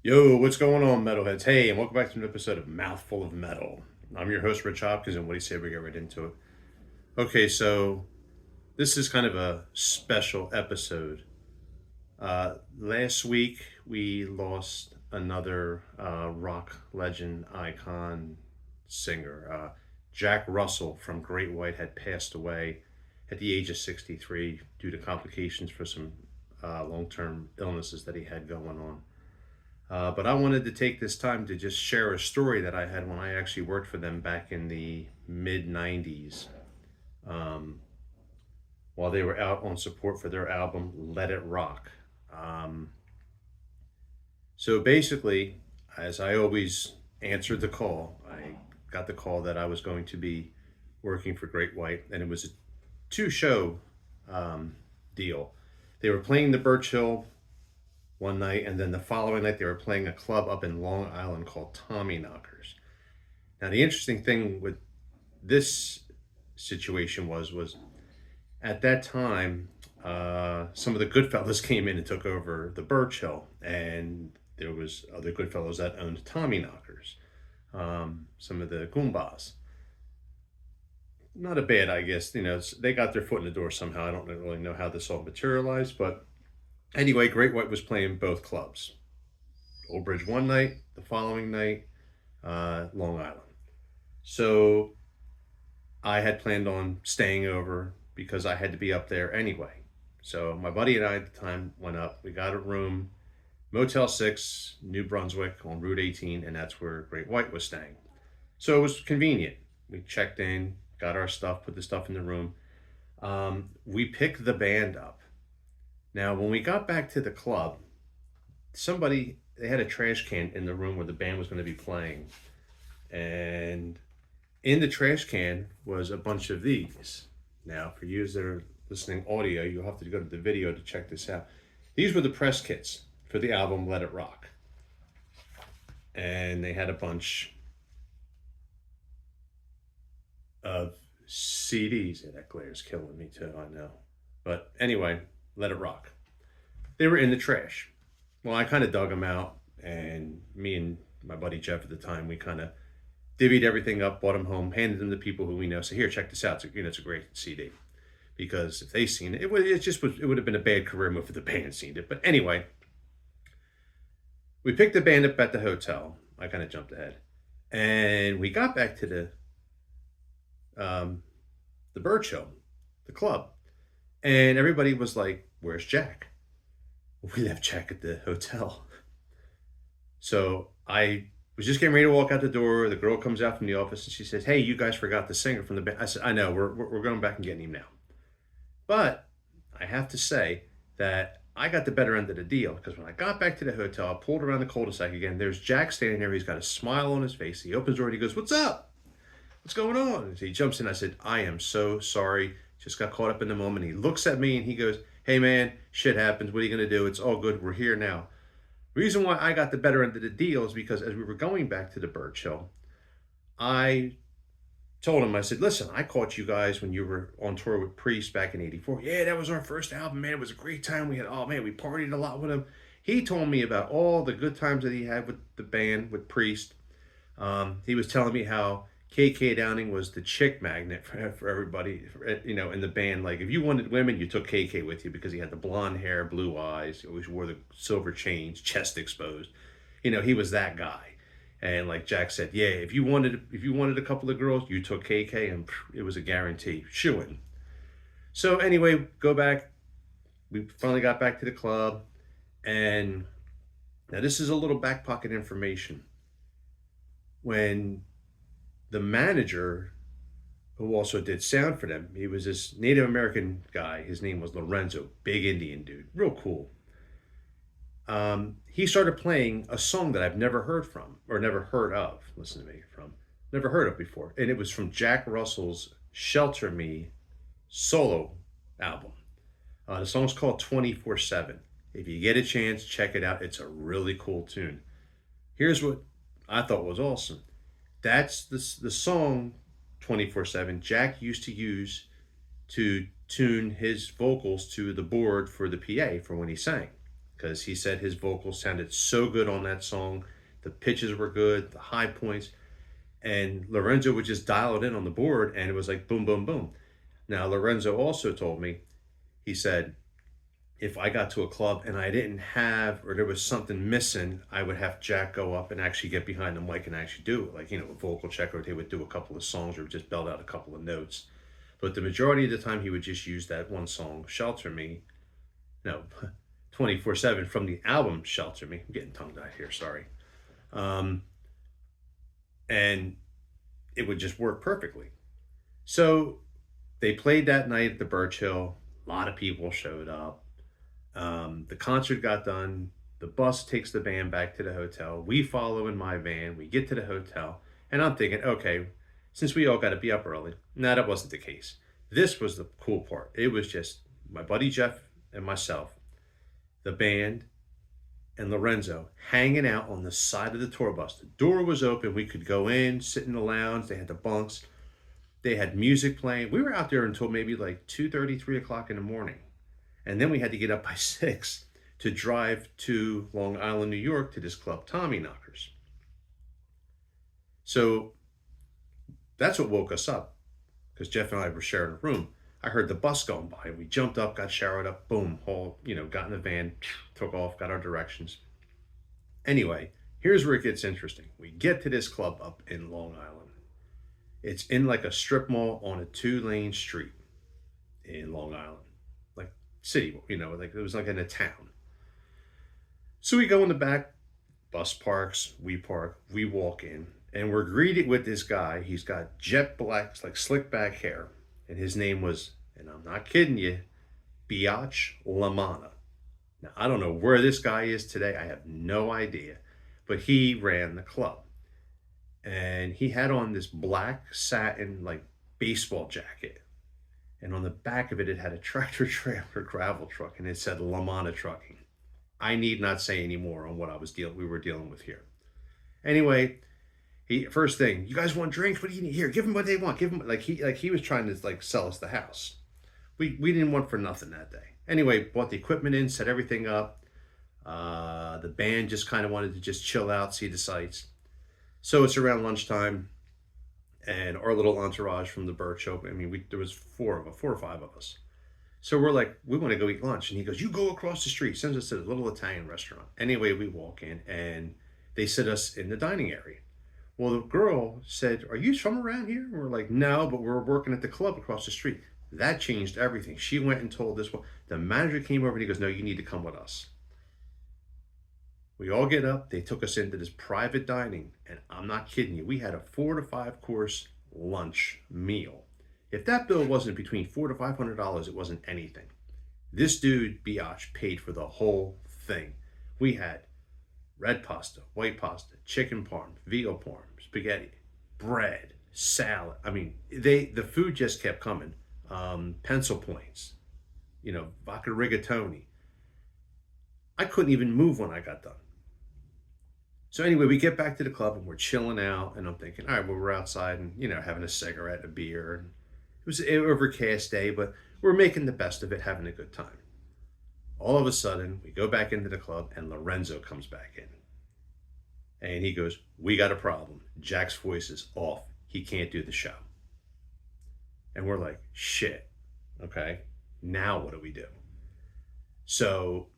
Yo, what's going on, metalheads? Hey, and welcome back to an episode of Mouthful of Metal. I'm your host, Rich Hopkins, and what do you say we get right into it? Okay, so this is kind of a special episode. Last week, we lost another rock legend, icon, singer. Jack Russell from Great White had passed away at the age of 63 due to complications for some long term illnesses that he had going on. But I wanted to take this time to just share a story that I had when I actually worked for them back in the mid 90s, um, while they were out on support for their album Let It Rock. Um, so basically, as I always answered the call, I got the call that I was going to be working for Great White, and it was a two-show um, deal. They were playing the Birch Hill one night, and then the following night they were playing a club up in Long Island called Tommy Knockers. Now the interesting thing with this situation was at that time some of the Goodfellas came in and took over the Birch Hill, and there was other Goodfellas that owned Tommy Knockers, some of the Goombas. Not a bad, I guess. They got their foot in the door somehow. I don't really know how this all materialized, but anyway, Great White was playing both clubs. Old Bridge one night, the following night, Long Island. So I had planned on staying over because I had to be up there anyway. So my buddy and I at the time went up. We got a room, Motel 6, New Brunswick on Route 18, and that's where Great White was staying. So it was convenient. We checked in, got our stuff, put the stuff in the room. We picked the band up. Now, when we got back to the club, they had a trash can in the room where the band was going to be playing. And in the trash can was a bunch of these. Now, for you that are listening audio, you'll have to go to the video to check this out. These were the press kits for the album Let It Rock. And they had a bunch of CDs. Yeah, that glare's killing me too, I know. But anyway, Let It Rock. They were in the trash. Well, I kind of dug them out, and me and my buddy Jeff at the time, we kind of divvied everything up, brought them home, handed them to people who we know. So here, check this out. It's a great CD. Because if they seen it, it would have been a bad career move if the band seen it. But anyway, we picked the band up at the hotel. I kind of jumped ahead, and we got back to um, the Bird Show, the club, and everybody was like, "Where's Jack?" We left Jack at the hotel. So I was just getting ready to walk out the door. The girl comes out from the office and she says, "Hey, you guys forgot the singer from the band." I said, "I know. We're going back and getting him now." But I have to say that I got the better end of the deal because when I got back to the hotel, I pulled around the cul-de-sac again. There's Jack standing there. He's got a smile on his face. He opens the door and he goes, "What's up? What's going on?" And he jumps in. I said, "I am so sorry. Just got caught up in the moment." He looks at me and he goes, "Hey man, shit happens. What are you going to do? It's all good. We're here now." Reason why I got the better end of the deal is because as we were going back to the Birch Hill, I told him, I said, "Listen, I caught you guys when you were on tour with Priest back in '84. Yeah, that was our first album, man. It was a great time. Oh man, we partied a lot with him." He told me about all the good times that he had with the band, with Priest. He was telling me how KK Downing was the chick magnet for everybody, in the band. Like, if you wanted women, you took KK with you because he had the blonde hair, blue eyes, he always wore the silver chains, chest exposed. He was that guy. And like Jack said, yeah, if you wanted a couple of girls, you took KK, and it was a guarantee, shoo-in. So anyway, go back. We finally got back to the club, and now this is a little back pocket information. When the manager, who also did sound for them, he was this Native American guy. His name was Lorenzo, big Indian dude, real cool. He started playing a song that I've never heard from or never heard of. Listen to me, from never heard of before, and it was from Jack Russell's "Shelter Me" solo album. The song's called 24/7. If you get a chance, check it out. It's a really cool tune. Here's what I thought was awesome. That's the song 24/7 Jack used to use to tune his vocals to the board for the PA for when he sang. because he said his vocals sounded so good on that song. The pitches were good, the high points, and Lorenzo would just dial it in on the board, and it was like boom, boom, boom. Now, Lorenzo also told me, he said, if I got to a club and I didn't have, or there was something missing, I would have Jack go up and actually get behind the mic and actually do it. Like, a vocal check, or they would do a couple of songs or just belt out a couple of notes. But the majority of the time, he would just use that one song, Shelter Me. No, 24/7 from the album Shelter Me. I'm getting tongue-tied here, sorry. And it would just work perfectly. So they played that night at the Birch Hill. A lot of people showed up. The concert got done. The bus takes the band back to the hotel. We follow in my van. We get to the hotel. And I'm thinking, okay, since we all got to be up early. No, that wasn't the case. This was the cool part. It was just my buddy Jeff and myself, the band, and Lorenzo hanging out on the side of the tour bus. The door was open. We could go in, sit in the lounge. They had the bunks. They had music playing. We were out there until maybe like 2:30, 3 o'clock in the morning. And then we had to get up by 6 to drive to Long Island, New York, to this club, Tommy Knockers. So that's what woke us up, because Jeff and I were sharing a room. I heard the bus going by. We jumped up, got showered up, boom, got in the van, took off, got our directions. Anyway, here's where it gets interesting. We get to this club up in Long Island. It's in like a strip mall on a 2-lane street in Long Island. Like city, like it was like in a town. So we go in the back, bus parks, we park, we walk in, and we're greeted with this guy. He's got jet black, like slick back hair. And his name was, and I'm not kidding you, Biatch Lamanna. Now, I don't know where this guy is today. I have no idea. But he ran the club. And he had on this black satin, like, baseball jacket. And on the back of it, it had a tractor trailer gravel truck. And it said Lamanna Trucking. I need not say any more on what we were dealing with here. Anyway, first thing, you guys want drinks? What do you need here? Give them what they want. Give them he was trying to like sell us the house. We didn't want for nothing that day. Anyway, bought the equipment in, set everything up. The band just kind of wanted to just chill out, see the sights. So it's around lunchtime, and our little entourage from the Birch Hill. I mean, there was 4 or 5 of us. So we're like, we want to go eat lunch, and he goes, "You go across the street." Sends us to a little Italian restaurant. Anyway, we walk in, and they sit us in the dining area. Well, the girl said, "Are you from around here?" And we're like, "No, but we're working at the club across the street." That changed everything. She went and told this one. The manager came over and he goes, "No, you need to come with us." We all get up. They took us into this private dining. And I'm not kidding you. We had a 4 to 5 course lunch meal. If that bill wasn't between $400 to $500, it wasn't anything. This dude, Biatch, paid for the whole thing. We had red pasta, white pasta, chicken parm, veal parm, spaghetti, bread, salad. I mean, the food just kept coming. Pencil points, vodka rigatoni. I couldn't even move when I got done. So anyway, we get back to the club and we're chilling out, and I'm thinking, all right, well, we're outside and having a cigarette, a beer. And it was an overcast day, but we're making the best of it, having a good time. All of a sudden, we go back into the club, and Lorenzo comes back in. And he goes, "We got a problem. Jack's voice is off. He can't do the show." And we're like, shit. Okay, now what do we do? So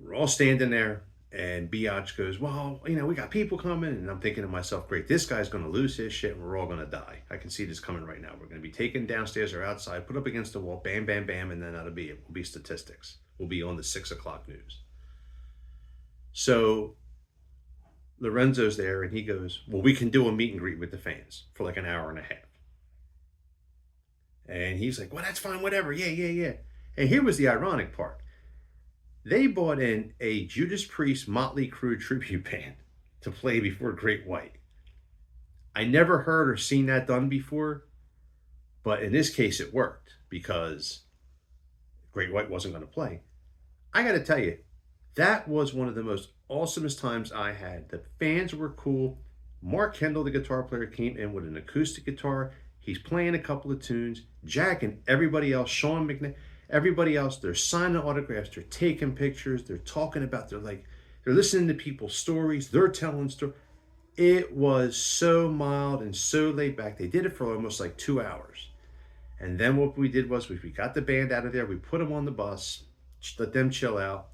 we're all standing there, and Biatch goes, "Well, we got people coming." And I'm thinking to myself, great, this guy's going to lose his shit, and we're all going to die. I can see this coming right now. We're going to be taken downstairs or outside, put up against the wall, bam, bam, bam, and then that'll be it. We'll be statistics. We'll be on the 6 o'clock news. So Lorenzo's there, and he goes, "Well, we can do a meet and greet with the fans for like an hour and a half." And he's like, "Well, that's fine, whatever. Yeah. And here was the ironic part. They bought in a Judas Priest Motley Crue tribute band to play before Great White. I never heard or seen that done before, but in this case it worked because Great White wasn't going to play. I got to tell you, that was one of the most awesomest times I had. The fans were cool. Mark Kendall, the guitar player, came in with an acoustic guitar. He's playing a couple of tunes. Jack and everybody else, Sean McNair, Everybody else, they're signing autographs, they're taking pictures, they're talking about, they're listening to people's stories, they're telling stories. It was so mild and so laid back. They did it for almost like 2 hours. And then what we did was we got the band out of there, we put them on the bus, let them chill out.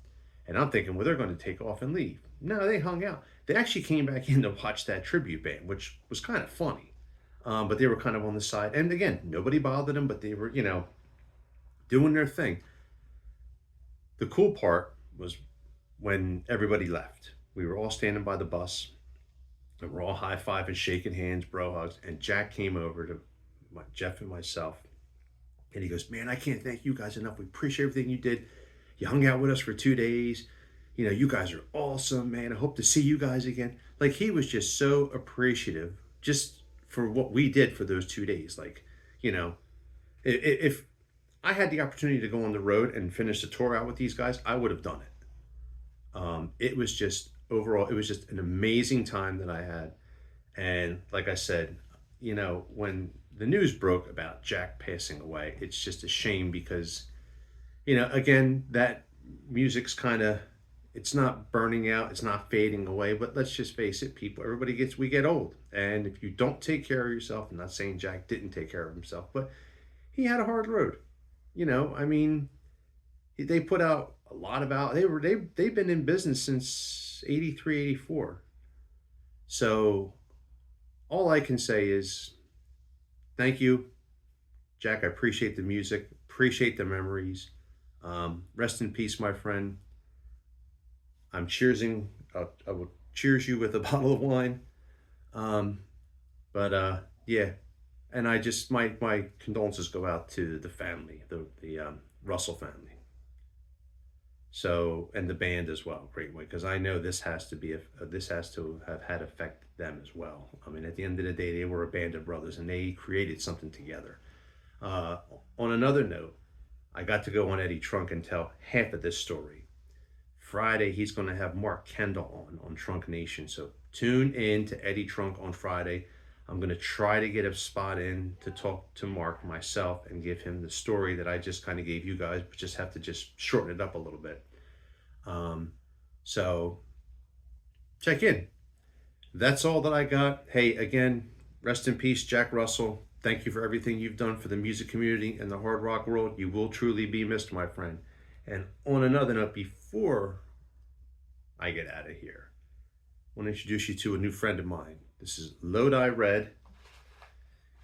And I'm thinking, well, they're going to take off and leave. No, they hung out. They actually came back in to watch that tribute band, which was kind of funny. But they were kind of on the side. And again, nobody bothered them, but they were, doing their thing. The cool part was when everybody left. We were all standing by the bus, and we're all high-fiving, shaking hands, bro hugs. And Jack came over to Jeff and myself, and he goes, man, I can't thank you guys enough. We appreciate everything you did. You hung out with us for 2 days. You guys are awesome, man. I hope to see you guys again. Like, he was just so appreciative just for what we did for those 2 days. Like, if I had the opportunity to go on the road and finish the tour out with these guys, I would have done it. It was just, overall, it was just an amazing time that I had. And like I said, when the news broke about Jack passing away, it's just a shame because, again, that music's kind of, it's not burning out, it's not fading away, but let's just face it, we get old. And if you don't take care of yourself, I'm not saying Jack didn't take care of himself, but he had a hard road. They put out a lot about, they've been in business since 83, 84. So all I can say is thank you, Jack. I appreciate the music, appreciate the memories. Rest in peace, my friend. I'm cheersing. I will cheers you with a bottle of wine. Yeah. And I just, my condolences go out to the family, the Russell family. So, and the band as well, Great Way, because I know this has to have had affect them as well. I mean, at the end of the day, they were a band of brothers and they created something together. On another note, I got to go on Eddie Trunk and tell half of this story. Friday, he's going to have Mark Kendall on Trunk Nation. So tune in to Eddie Trunk on Friday. I'm going to try to get a spot in to talk to Mark myself and give him the story that I just kind of gave you guys, but just have to just shorten it up a little bit. So check in. That's all that I got. Hey, again, rest in peace, Jack Russell. Thank you for everything you've done for the music community and the hard rock world. You will truly be missed, my friend. And on another note, before I get out of here, I want to introduce you to a new friend of mine. This is Lodi Red.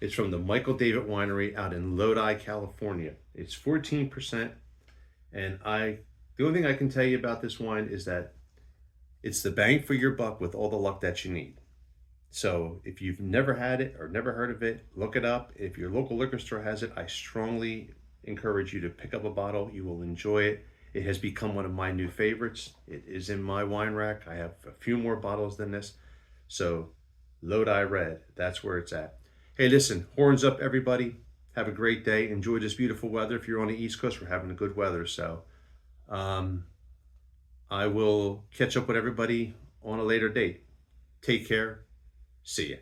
It's from the Michael David Winery out in Lodi, California. It's 14%. And the only thing I can tell you about this wine is that it's the bang for your buck with all the luck that you need. So if you've never had it or never heard of it, look it up. If your local liquor store has it, I strongly encourage you to pick up a bottle. You will enjoy it. It has become one of my new favorites. It is in my wine rack. I have a few more bottles than this. So Lodi Red, that's where it's at. Hey, listen, horns up, everybody. Have a great day. Enjoy this beautiful weather. If you're on the East Coast, we're having a good weather. So I will catch up with everybody on a later date. Take care. See ya.